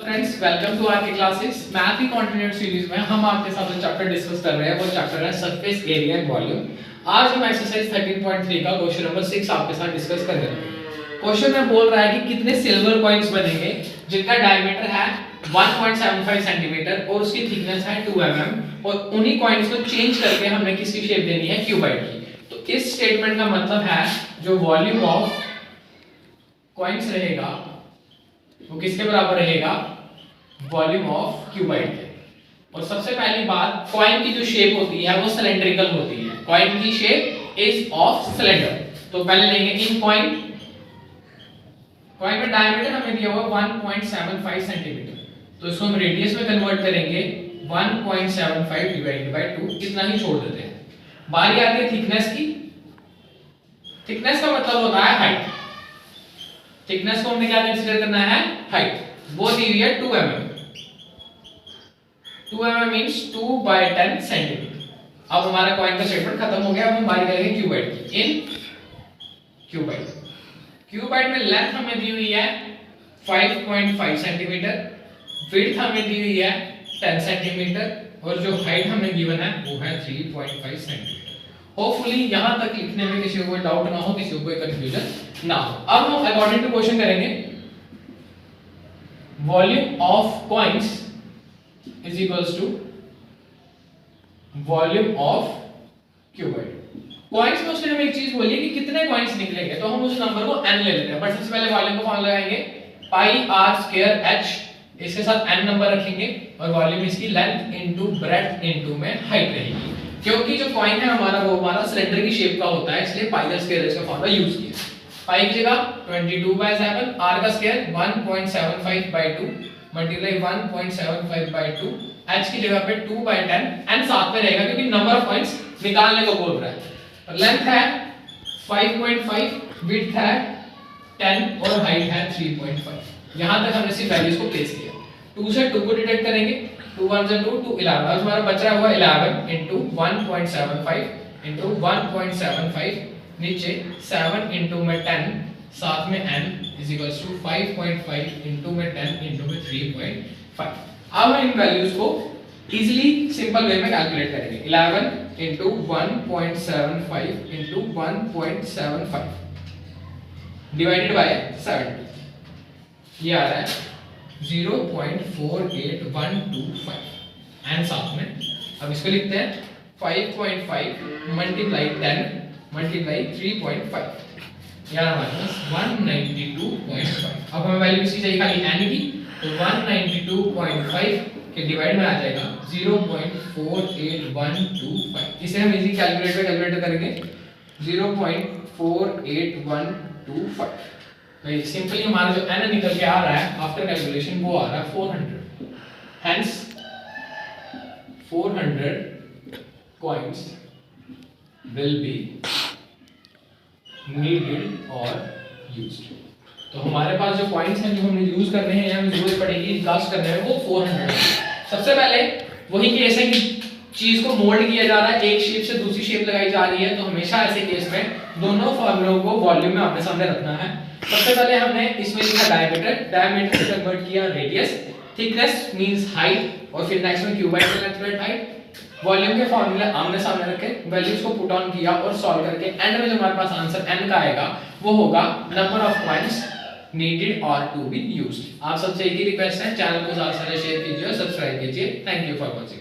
Friends welcome to are के classes. Math की continued series में हम आपके साथ जो चैप्टर डिस्कस कर रहे हैं वो चैप्टर है सरफेस एरिया एंड वॉल्यूम। आज हम एक्सरसाइज 13.3 का क्वेश्चन नंबर 6 आपके साथ डिस्कस कर रहे हैं। क्वेश्चन में बोल रहा है कि कितने सिल्वर कॉइंस बनेंगे जिनका डायमीटर है 1.75 सेंटीमीटर और उसकी थिकनेस है 2 mm और उन्हीं कॉइंस को चेंज करके हमने किसकी शेप देनी है, क्यूबाइड की। तो इस स्टेटमेंट का मतलब है जो वॉल्यूम ऑफ कॉइंस रहेगा वो किसके बराबर रहेगा, वॉल्यूम ऑफ क्यूबाइड के। और सबसे पहली बात, कॉइन की जो शेप होती है वो सिलेंड्रिकल होती है। कॉइन की शेप इज ऑफ सिलेंडर। तो पहले लेंगे इन कॉइन में डायमीटर हमें दिया हुआ 1.75 सेंटीमीटर, तो इसको हम रेडियस में कन्वर्ट करेंगे 1.75 डिवाइडेड बाय 2, इतना ही छोड़ देते हैं। बारी आती है थिकनेस की। थिकनेस का मतलब होता है हाइट। थिकनेस को हमने क्या कंसीडर करना है, हाइट। वो दी हुई है 2 mm। 2 mm means 2/10 centimetre. अब हमारा कॉइन का स्टेटमेंट खत्म हो गया। अब हम बात करेंगे क्यूबाइड की। इन क्यूबाइड में लेंथ हमें दी हुई है 5.5 सेंटीमीटर, विड्थ हमें दी हुई है 10 सेंटीमीटर और जो हाइट हमें गिवन है वो है 3.5 सेंटीमीटर। होपफुली यहां तक लिखने में किसी को कोई डाउट ना हो, किसी को कोई कंफ्यूजन ना हो। अब हम अकॉर्डिंग टू क्वेश्चन करेंगे volume of coins is equals to volume of cuboid. Coins में उसने हमें एक चीज बोली है कि कितने कॉइंस निकलेंगे, तो हम उस नंबर को n ले लेते हैं। बट सबसे पहले वॉल्यूम को फॉर्मूला लगाएंगे पाई आर स्क्वायर h, इसके साथ n नंबर रखेंगे और वॉल्यूम इसकी लेंथ इनटू ब्रेड्थ इनटू में हाइट रहेगी। क्योंकि जो कॉइन है हमारा वो हमारा सिलेंडर की शेप का होता है, इसलिए पाई का स्क्वायर इसका फॉर्मूला यूज किया। पाई की जगह 22/7, r का स्क्वायर 1.75/2 मल्टीप्लाई 1.75/2, h की जगह पे 2/10, n साथ में रहेगा क्योंकि नंबर ऑफ पॉइंट्स निकालने को बोल रहा है। लेंथ है 5.5, विड्थ है 10 और हाइट है 3.5। यहां तक हमने सिर्फ वैल्यूज को प्लेस किया। 2 से 2 को डिडक्ट करेंगे, 2 1 से 2 2 11। अब हमारा बच रहा हुआ 11 इनटू 1.75 इनटू 1.75, नीचे 7 इनटू में 10, साथ में n is equals to 5.5 into में 10 इनटू में 3.5। अब हम इन वैल्यूज को इजीली सिंपल वे में कैलकुलेट करेंगे। 11 इनटू 1.75 इनटू 1.75 डिवाइडेड बाय 70, ये आ रहा है 0.48125। एंड साथ में अब इसको लिखते हैं 5.5 मल्टीप्लाई 10 मल्टीप्लाई 3.5, यार हमारे पास 192.5। अब हमें वैल्यू इसकी चाहिए खाली n की, तो 192.5 के डिवाइड में आ जाएगा 0.48125। इसे हम इजी कैलकुलेटर करेंगे 0.48125। तो सिंपली हमारा जो n निकल के आ रहा है आफ्टर कैलकुलेशन वो आ रहा है 400। Hence 400 coins will be needed or used। तो हमारे पास जो पॉइंट्स हैं जो हमने यूज करने हैं या हमें जरूरत पड़ेगी कास्ट करने में वो 400 है। सबसे पहले वही केस है कि चीज को मोल्ड किया जा रहा है, एक शेप से दूसरी शेप लगाई जा रही है, तो हमेशा ऐसे केस में दोनों फार्मूलों को वॉल्यूम में आमने सामने रखना है। सबसे पहले हमने इसमें लिखा डायमीटर से कन्वर्ट किया रेडियस, थिकनेस मींस हाइट और फिर नेक्स्ट में क्यूबाइड से कैलकुलेट हाइट। वॉल्यूम के फार्मूले आमने सामने रखे, वैल्यूज को पुट ऑन किया और सॉल्व करके एंड में जो हमारे पास आंसर n का आएगा वो होगा नंबर ऑफ पॉइंट्स नीडेड और टू बी यूज्ड। आप सबसे एक ही रिक्वेस्ट है, चैनल को ज्यादा से ज्यादा शेयर कीजिए और सब्सक्राइब कीजिए। Thank you for watching.